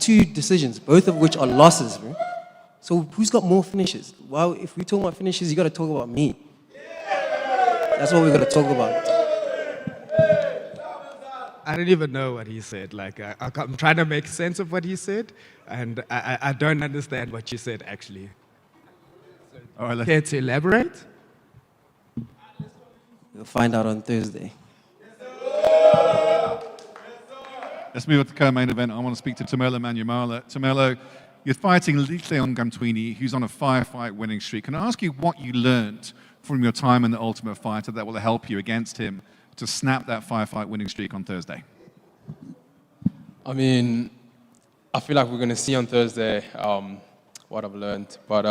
2 decisions, both of which are losses, bro. So who's got more finishes? Well, if we talk about finishes, you got to talk about me. That's what we got to talk about. I don't even know what he said. Like, I'm trying to make sense of what he said, and I don't understand what you said, actually. All right, Care to elaborate? We'll find out on Thursday. let's move on to the co-main event. I want to speak to Manyamala. Manyamala, you're fighting Ngamtwini, who's on a 5-fight winning streak. Can I ask you what you learned from your time in the Ultimate Fighter that will help you against him to snap that 5-fight winning streak on Thursday? I mean, I feel like we're going to see on Thursday what I've learned. But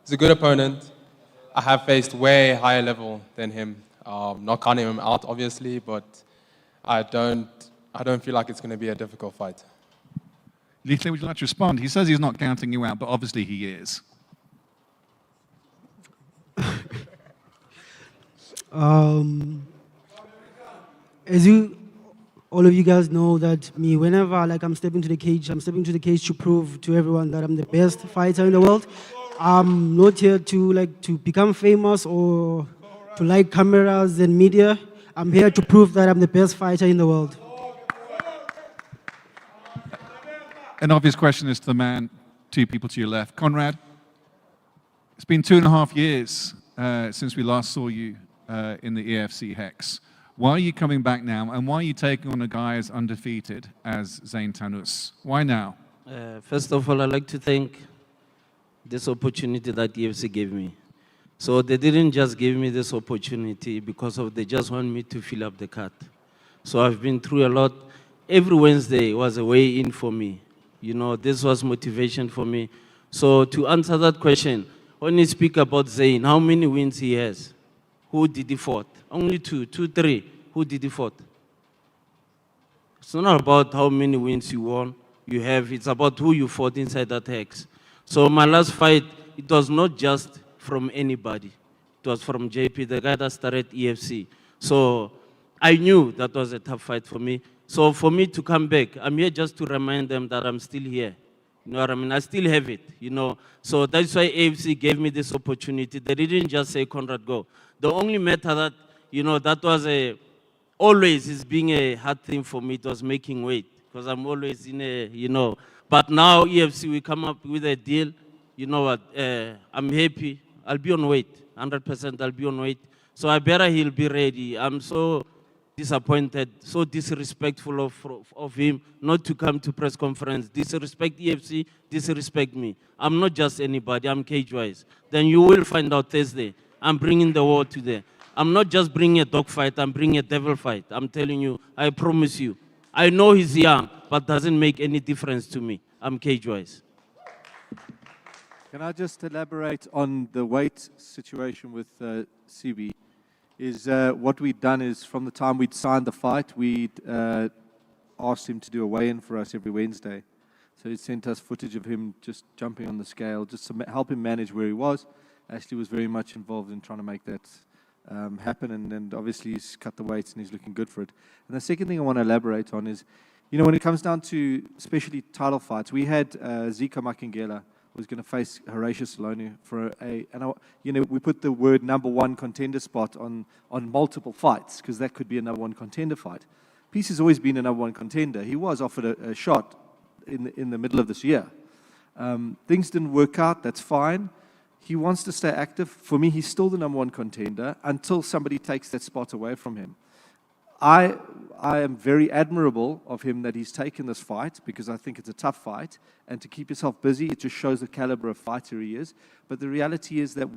he's a good opponent. I have faced way higher level than him. Not counting him out, obviously, but I don't feel like it's going to be a difficult fight. Lihle, would you like to respond? He says he's not counting you out, but obviously he is. As all of you guys know that me, whenever I'm stepping to the cage, I'm stepping to the cage to prove to everyone that I'm the best fighter in the world. I'm not here to become famous or to like cameras and media. I'm here to prove that I'm the best fighter in the world. An obvious question is to the man, 2 people to your left. Conrad, it's been 2.5 years since we last saw you in the EFC Hex. Why are you coming back now, and why are you taking on a guy as undefeated as Zain Tanus? Why now? First of all, I'd like to thank this opportunity that EFC gave me. So they didn't just give me this opportunity because they just want me to fill up the card. So I've been through a lot. Every Wednesday was a way in for me. You know, this was motivation for me. So to answer that question, when you speak about Zain, how many wins he has? Who did he fought? Only 2, 3. Who did he fought? It's not about how many wins you won, you have. It's about who you fought inside that hex. So my last fight, it was not just from anybody. It was from JP, the guy that started EFC. So I knew that was a tough fight for me. So for me to come back, I'm here just to remind them that I'm still here. You know what I mean? I still have it, you know. So that's why AFC gave me this opportunity. They didn't just say, Conrad, go. The only matter that, you know, that was always is being a hard thing for me. It was making weight because I'm always in a, you know. But now EFC, we come up with a deal. You know what? I'm happy. I'll be on weight. 100% I'll be on weight. So I better he'll be ready. I'm so disappointed, so disrespectful of him not to come to press conference. Disrespect EFC, disrespect me. I'm not just anybody, I'm cage-wise. Then you will find out Thursday. I'm bringing the war today. I'm not just bringing a dog fight, I'm bringing a devil fight. I'm telling you, I promise you. I know he's young, but doesn't make any difference to me. I'm cage-wise. Can I just elaborate on the weight situation with CB? What we'd done is from the time we'd signed the fight, we'd asked him to do a weigh-in for us every Wednesday. So he sent us footage of him just jumping on the scale, just to help him manage where he was. Ashley was very much involved in trying to make that happen, and obviously he's cut the weights and he's looking good for it. And the second thing I want to elaborate on is, you know, when it comes down to especially title fights, we had Zika Makingela was going to face Horatio Solonu for we put the word #1 contender spot on multiple fights because that could be a #1 contender fight. Peace has always been a #1 contender. He was offered a shot in the middle of this year. Things didn't work out. That's fine. He wants to stay active. For me, he's still the #1 contender until somebody takes that spot away from him. I am very admirable of him that he's taken this fight because I think it's a tough fight, and to keep yourself busy, it just shows the caliber of fighter he is. But the reality is that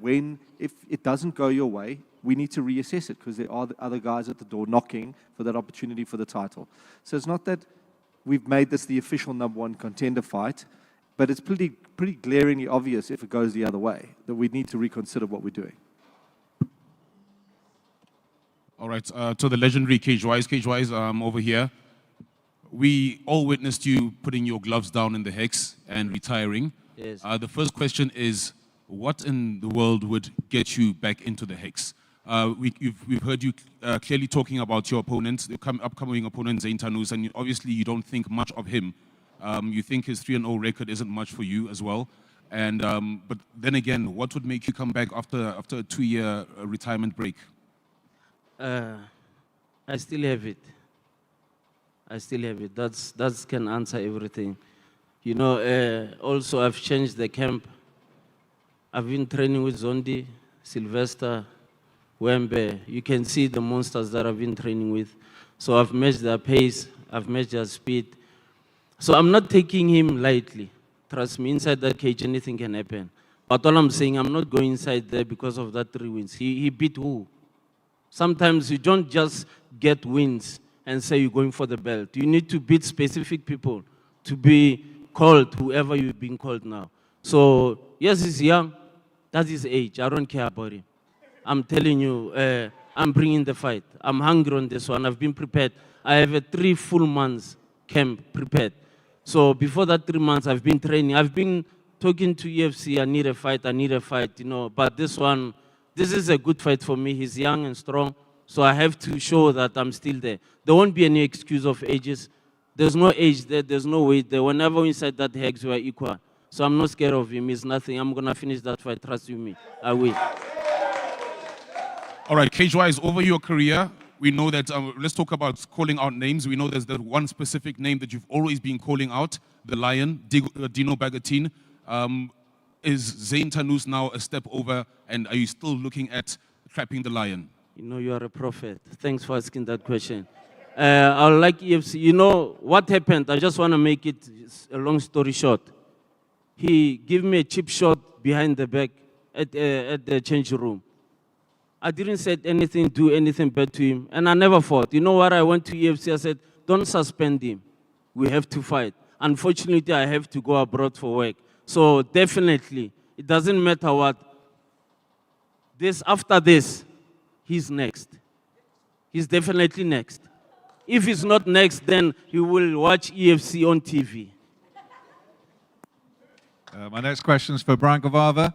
if it doesn't go your way, we need to reassess it because there are the other guys at the door knocking for that opportunity for the title. So it's not that we've made this the official #1 contender fight, but it's pretty glaringly obvious if it goes the other way that we need to reconsider what we're doing. All right, to the legendary Cage-Wise over here. We all witnessed you putting your gloves down in the Hex and retiring. Yes. The first question is, what in the world would get you back into the Hex? We've heard you clearly talking about your opponent, the upcoming opponent, Zain Tanus, and obviously you don't think much of him. You think his 3-0 record isn't much for you as well. And but then again, what would make you come back after a 2-year retirement break? I still have it. I still have it. That can answer everything. You know, also I've changed the camp. I've been training with Zondi, Sylvester, Wembe. You can see the monsters that I've been training with. So I've matched their pace, I've matched their speed. So I'm not taking him lightly. Trust me, inside that cage, anything can happen. But all I'm saying, I'm not going inside there because of that 3 wins. He beat who? Sometimes you don't just get wins and say you're going for the belt. You need to beat specific people to be called whoever you've been called now. So, yes, he's young. That's his age. I don't care about him. I'm telling you, I'm bringing the fight. I'm hungry on this one. I've been prepared. I have a 3 full months camp prepared. So before that 3 months, I've been training. I've been talking to EFC, I need a fight, you know. But this one, this is a good fight for me. He's young and strong. So I have to show that I'm still there. There won't be any excuse of ages. There's no age there. There's no weight there. Whenever inside that hex, we are equal. So I'm not scared of him. It's nothing. I'm going to finish that fight. Trust you me. I will. All right, cage-wise, over your career, we know that, let's talk about calling out names. We know there's that one specific name that you've always been calling out, the Lion, Dino Bagatine. Is Zain Tanus now a step over, and are you still looking at trapping the Lion? You know, you are a prophet. Thanks for asking that question. I like EFC. You know what happened? I just want to make it a long story short. He gave me a cheap shot behind the back at the change room. I didn't say anything, do anything bad to him, and I never fought. You know what? I went to EFC, I said, don't suspend him. We have to fight. Unfortunately, I have to go abroad for work. So definitely, it doesn't matter what. After this, he's next. He's definitely next. If he's not next, then he will watch EFC on TV. My next question is for Brian Gavava.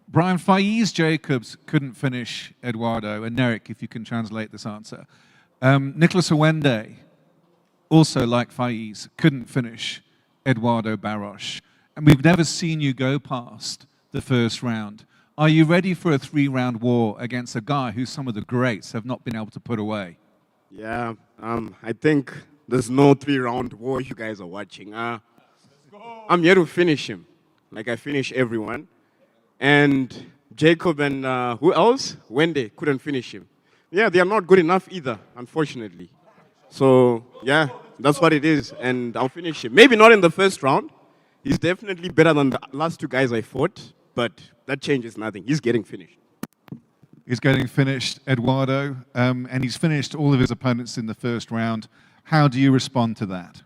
Brian, Faiz Jacobs couldn't finish Eduardo, and Nerek, if you can translate this answer. Nicholas Owende, also like Faiz, couldn't finish Eduardo Barros. And we've never seen you go past the first round. Are you ready for a 3-round war against a guy who some of the greats have not been able to put away? Yeah, I think there's no 3-round war you guys are watching. I'm here to finish him, like I finish everyone. And Jacob and who else? Wende couldn't finish him. Yeah, they are not good enough either, unfortunately. So, yeah, that's what it is. And I'll finish him. Maybe not in the first round. He's definitely better than the last 2 guys I fought. But that changes nothing. He's getting finished. He's getting finished, Eduardo. And he's finished all of his opponents in the first round. How do you respond to that?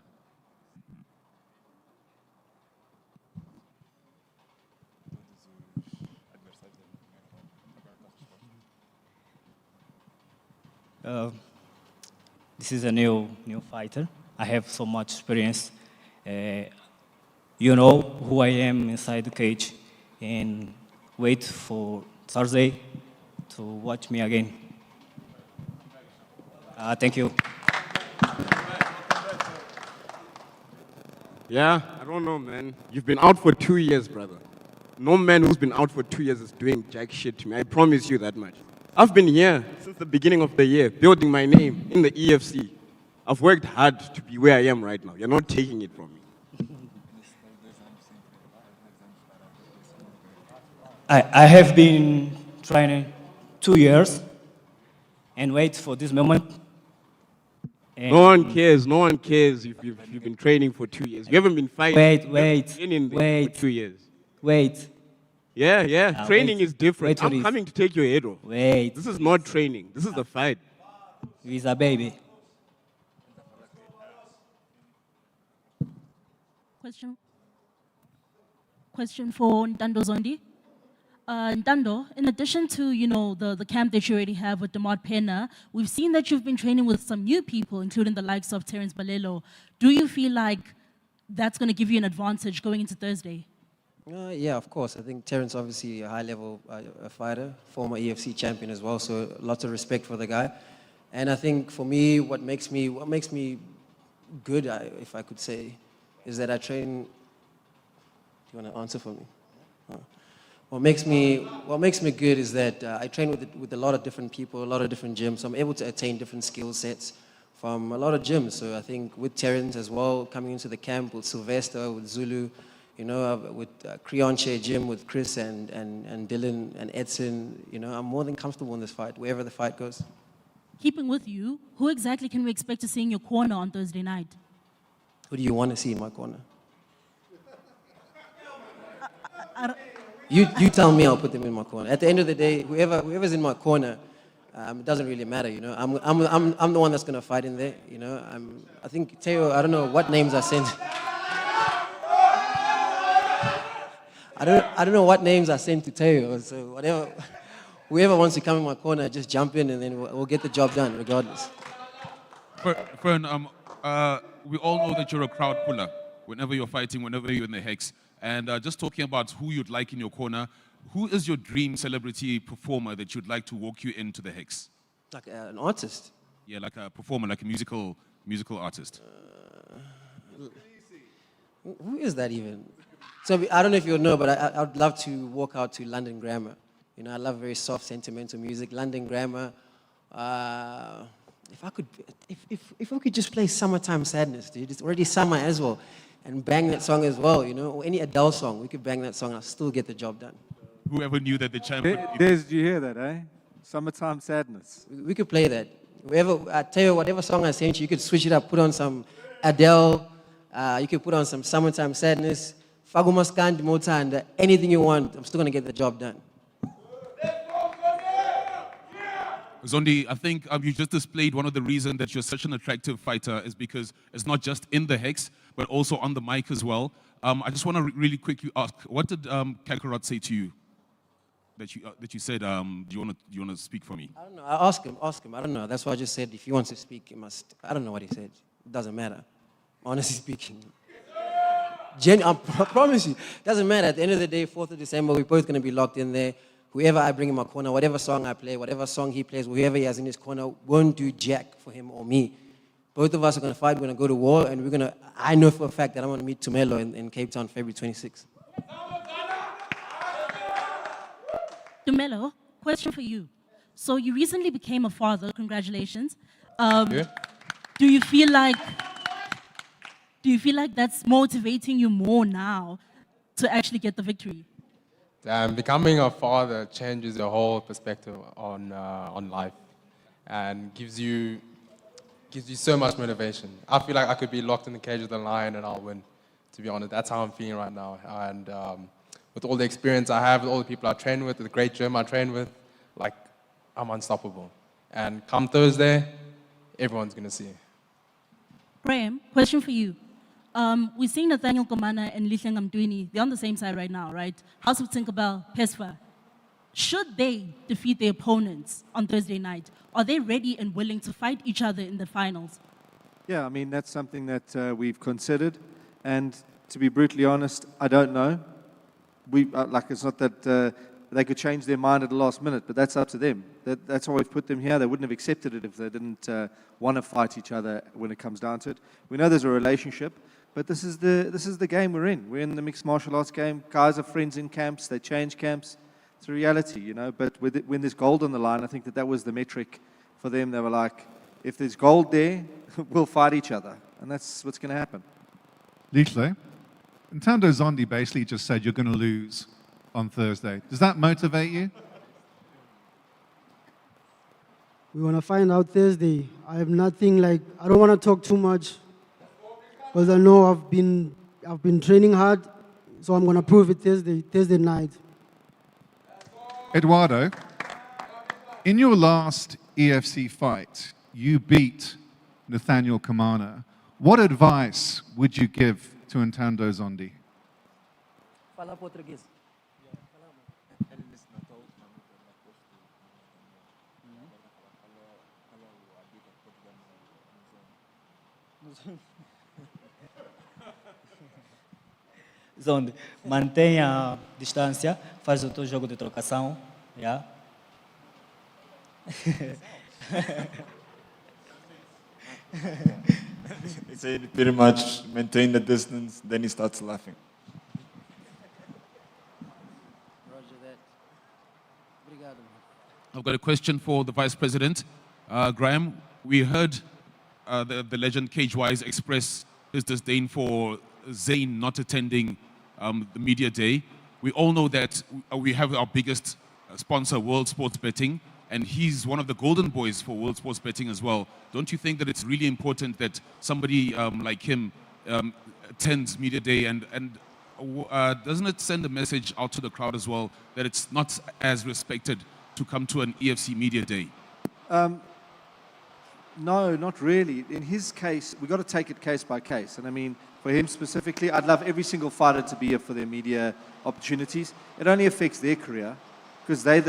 This is a new fighter. I have so much experience. You know who I am inside the cage, and wait for Thursday to watch me again. Thank you. Yeah, I don't know, man. You've been out for 2 years, brother. No man who's been out for 2 years is doing jack shit to me. I promise you that much. I've been here since the beginning of the year, building my name in the EFC. I've worked hard to be where I am right now. You're not taking it from me. I have been training 2 years and wait for this moment. And No one cares. No one cares if you've been training for 2 years. You haven't been fighting. Wait, For 2 years. wait. Yeah. Training is different. Wait for I'm this. coming to take your head off. Wait. This is not training. This is the fight. He's a baby. Question for Ntando Zondi. Ntando, in addition to, you know, the camp that you already have with Demar Pena, we've seen that you've been training with some new people, including the likes of Terence Balelo. Do you feel like that's going to give you an advantage going into Thursday? Yeah, of course. I think Terence obviously a high-level fighter, former EFC champion as well, so lots of respect for the guy. And I think for me, what makes me good, if I could say, is that I train. Do you want to answer for me? What makes me good is that I train with a lot of different people, a lot of different gyms. So I'm able to attain different skill sets from a lot of gyms. So I think with Terrence as well, coming into the camp, with Sylvester, with Zulu, with Creonche Gym, with Chris and Dylan and Edson, I'm more than comfortable in this fight, wherever the fight goes. Keeping with you, who exactly can we expect to see in your corner on Thursday night? Who do you want to see in my corner? You tell me, I'll put them in my corner. At the end of the day, whoever's in my corner, it doesn't really matter, I'm the one that's going to fight in there, I think Teo, I don't know what names I sent. I don't know what names I sent to Teo, so whoever wants to come in my corner, just jump in and then we'll get the job done regardless. Fern, we all know that you're a crowd puller whenever you're fighting, whenever you're in the Hex. And just talking about who you'd like in your corner, who is your dream celebrity performer that you'd like to walk you into the Hex? Like an artist? Yeah, like a performer, like a musical artist. Who is that even? So I don't know if you'll know, but I'd love to walk out to London Grammar. I love very soft, sentimental music. London Grammar. If we could just play Summertime Sadness, dude. It's already summer as well. And bang that song as well, or any Adele song. We could bang that song and I'll still get the job done. Whoever knew that the champion... Did you hear that, eh? Summertime Sadness. We could play that. I tell you, whatever song I sent you could switch it up, put on some Adele, you could put on some Summertime Sadness, Fagumaskan, Motanda, anything you want, I'm still going to get the job done. Zondi, I think you just displayed one of the reasons that you're such an attractive fighter is because it's not just in the Hex, but also on the mic as well. I just want to really quickly ask, what did Kakarot say to you that you said, do you want to speak for me? I don't know. I ask him. I don't know. That's why I just said if he wants to speak, he must. I don't know what he said. It doesn't matter. Honestly speaking. I promise you, it doesn't matter. At the end of the day, 4th of December, we're both going to be locked in there. Whoever I bring in my corner, whatever song I play, whatever song he plays, whoever he has in his corner won't do jack for him or me. Both of us are going to fight, we're going to go to war, and I know for a fact that I'm going to meet Tumelo in Cape Town, February 26th. Tumelo, question for you. So you recently became a father, congratulations. Yeah. Do you feel like that's motivating you more now to actually get the victory? Becoming a father changes your whole perspective on life and gives you so much motivation. I feel like I could be locked in the cage with a lion and I'll win, to be honest. That's how I'm feeling right now. And with all the experience I have, with all the people I train with, the great gym I train with, I'm unstoppable. And come Thursday, everyone's going to see. Graham, question for you. We're seeing Nathaniel Komana and Ngamtwini. They're on the same side right now, right? House of Tinkerbell, Pesfa. Should they defeat their opponents on Thursday night, are they ready and willing to fight each other in the finals? Yeah, I mean, that's something that we've considered. And to be brutally honest, I don't know. It's not that they could change their mind at the last minute, but that's up to them. That's why we've put them here. They wouldn't have accepted it if they didn't want to fight each other when it comes down to it. We know there's a relationship, but this is the game we're in. We're in the mixed martial arts game. Guys are friends in camps. They change camps. It's a reality, But when there's gold on the line, I think that was the metric for them. They were like, if there's gold there, we'll fight each other. And that's what's going to happen. Lihle, Ntando Zondi basically just said you're going to lose on Thursday. Does that motivate you? We want to find out Thursday. I have nothing I don't want to talk too much because I know I've been training hard, so I'm going to prove it Thursday night. Eduardo, in your last EFC fight, you beat Nathaniel Komana. What advice would you give to Ntando Zondi? Fala português. Zondi, mantenha a distância, faz o teu jogo de trocação, yeah? He said pretty much maintain the distance, then he starts laughing. Roger that. Obrigado. I've got a question for the Vice President. Graham, we heard the legend Cage Wise express his disdain for Zayn not attending the media day. We all know that we have our biggest sponsor, World Sports Betting, and he's one of the golden boys for World Sports Betting as well. Don't you think that it's really important that somebody like him attends media day, and doesn't it send a message out to the crowd as well that it's not as respected to come to an EFC media day? No, not really. In his case, we've got to take it case by case. And I mean, for him specifically, I'd love every single fighter to be here for their media opportunities. It only affects their career because they're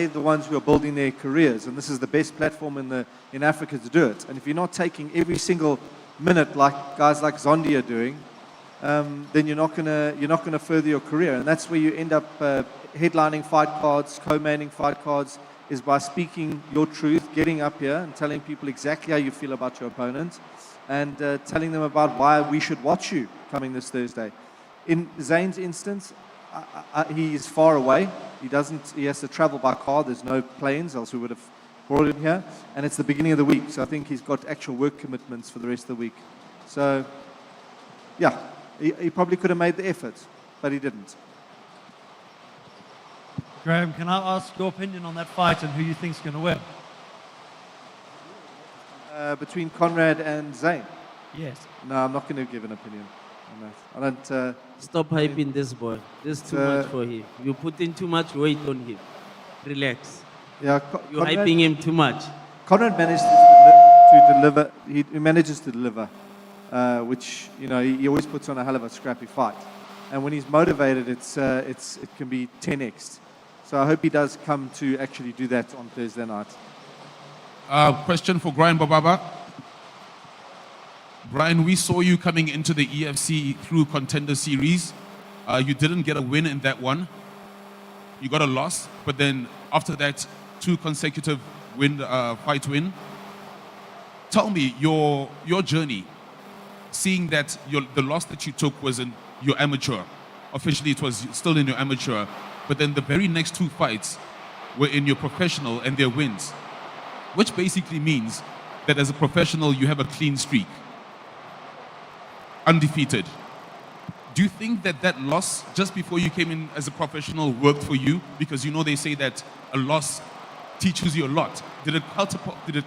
the ones who are building their careers. And this is the best platform in Africa to do it. And if you're not taking every single minute like guys like Zondi are doing, then you're not gonna further your career. And that's where you end up headlining fight cards, co-manning fight cards, is by speaking your truth, getting up here and telling people exactly how you feel about your opponent and telling them about why we should watch you coming this Thursday. In Zayn's instance, he is far away. He has to travel by car. There's no planes, else we would have brought him here. And it's the beginning of the week, so I think he's got actual work commitments for the rest of the week. So, yeah, he probably could have made the effort, but he didn't. Graham, can I ask your opinion on that fight and who you think's going to win? Between Conrad and Zayn? Yes. No, I'm not going to give an opinion on that. I don't... Stop hyping this boy. This is too much for him. You put in too much weight on him. Relax. Yeah, You're hyping him too much. Conrad managed to deliver. He manages to deliver, which, you know, he always puts on a hell of a scrappy fight. And when he's motivated, it can be 10x. So I hope he does come to actually do that on Thursday night. Question for Brian Bababa. Brian, we saw you coming into the EFC through Contender Series. You didn't get a win in that one. You got a loss, but then after that, 2 consecutive fight win. Tell me your journey, seeing that the loss that you took was in your amateur. Officially, it was still in your amateur, but then the very next 2 fights were in your professional and their wins, which basically means that as a professional, you have a clean streak. Undefeated. Do you think that loss just before you came in as a professional worked for you? Because you know they say that a loss teaches you a lot. Did it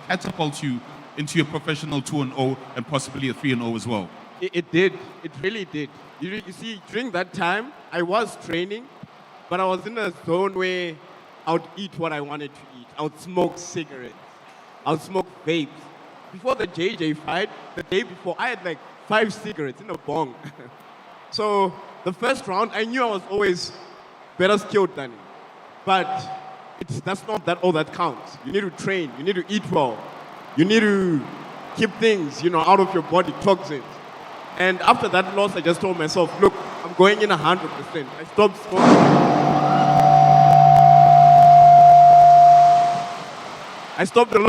catapult you into your professional 2-0 and possibly a 3-0 as well? It did. It really did. You see, during that time, I was training, but I was in a zone where I would eat what I wanted to eat. I would smoke cigarettes. I would smoke vapes. Before the JJ fight, the day before, I had like 5 cigarettes in a bong. So the first round, I knew I was always better skilled than him. But that's not all that counts. You need to train. You need to eat well. You need to keep things, out of your body, toxins. And after that loss, I just told myself, look, I'm going in 100%. I stopped smoking. I stopped a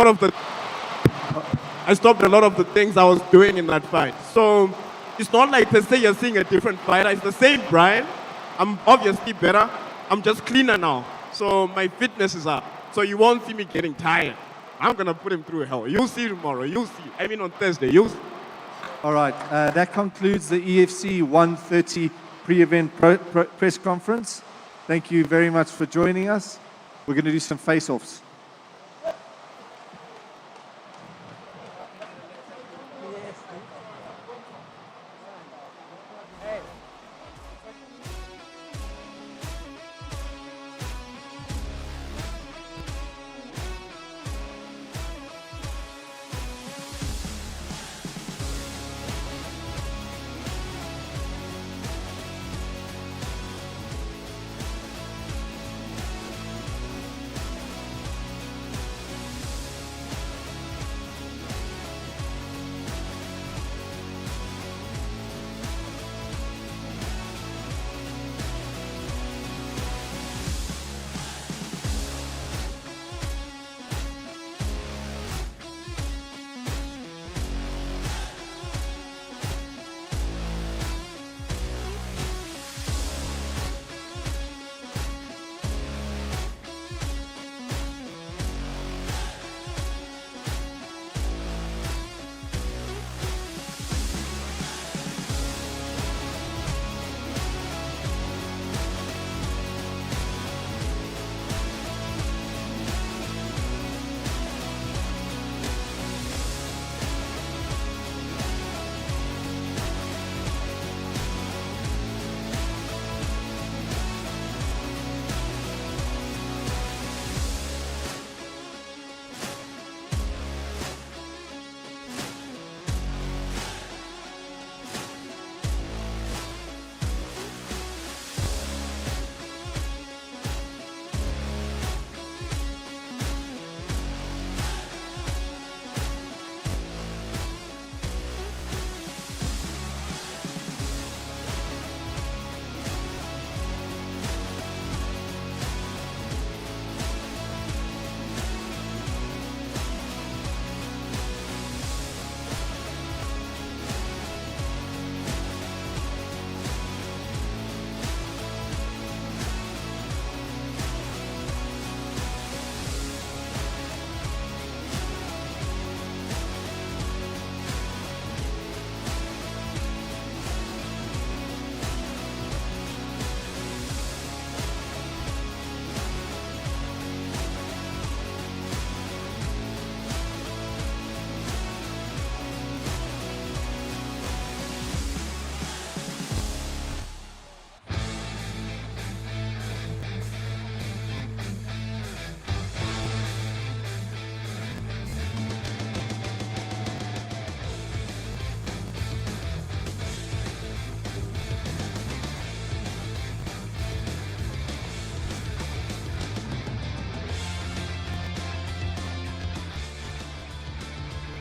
lot of the things I was doing in that fight. So it's not like per se you're seeing a different fighter. It's the same Brian. I'm obviously better. I'm just cleaner now. So my fitness is up. So you won't see me getting tired. I'm going to put him through hell. You'll see tomorrow. You'll see. I mean on Thursday. You'll see. All right. That concludes the EFC 130 pre-event press conference. Thank you very much for joining us. We're going to do some face-offs.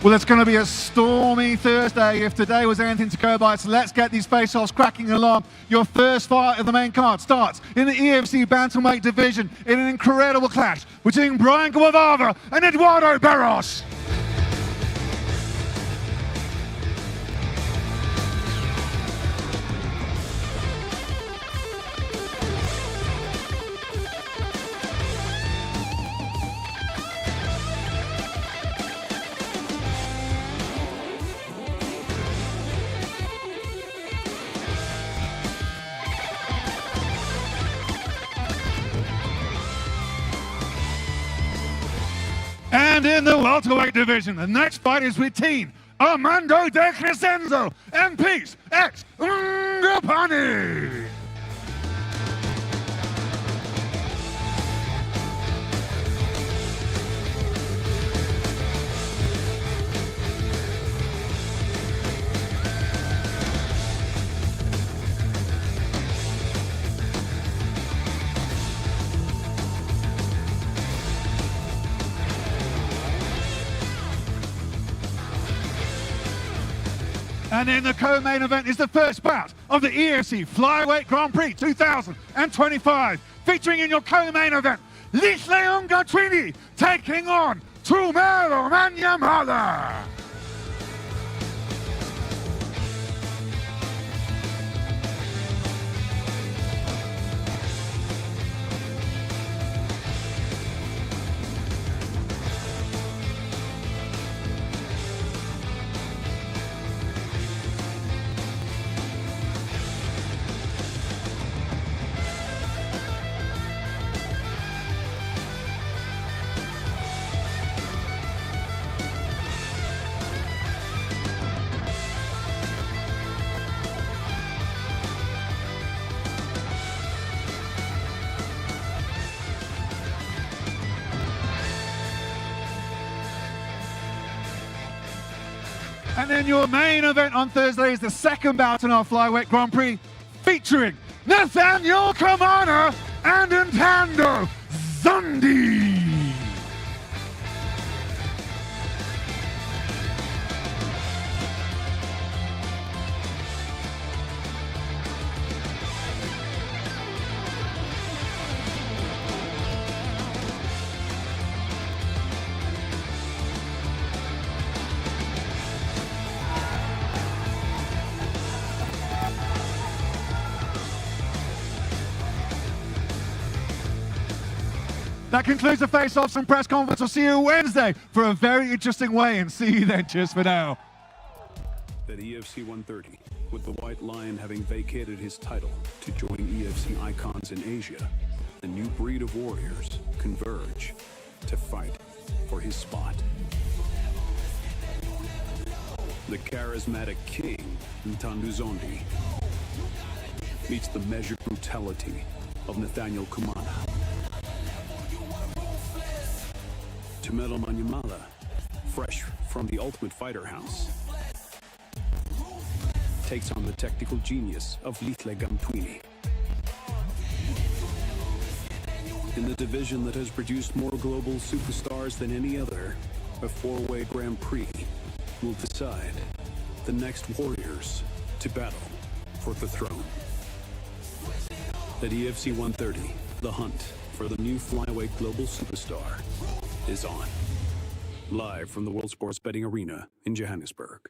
Well, it's going to be a stormy Thursday if today was anything to go by, so let's get these face-offs cracking along. Your first fight of the main card starts in the EFC Bantamweight division in an incredible clash between Brian Guavava and Eduardo Barros. And in the welterweight division, the next fight is between Armando de Crescenzo and Peace X Ngapani. And in the co-main event is the first bout of the EFC Flyweight Grand Prix 2025, featuring in your co-main event, Ngamtwini taking on Tumelo Manyamala. And then your main event on Thursday is the second bout in our Flyweight Grand Prix, featuring Nathaniel Kamana and Ntando Zondi. That concludes the face-offs and press conference. We'll see you Wednesday for a very interesting weigh-in. See you then. Cheers for now. At EFC 130, with the White Lion having vacated his title to join EFC icons in Asia, a new breed of warriors converge to fight for his spot. The charismatic king, Ntando Zondi, meets the measured brutality of Nathaniel Kamana. Tumelo Manyamala, fresh from the Ultimate Fighter house, takes on the technical genius of Ngamtwini. In the division that has produced more global superstars than any other, a four-way Grand Prix will decide the next warriors to battle for the throne. At EFC 130, the hunt for the new flyweight global superstar is on. Live from the World Sports Betting Arena in Johannesburg.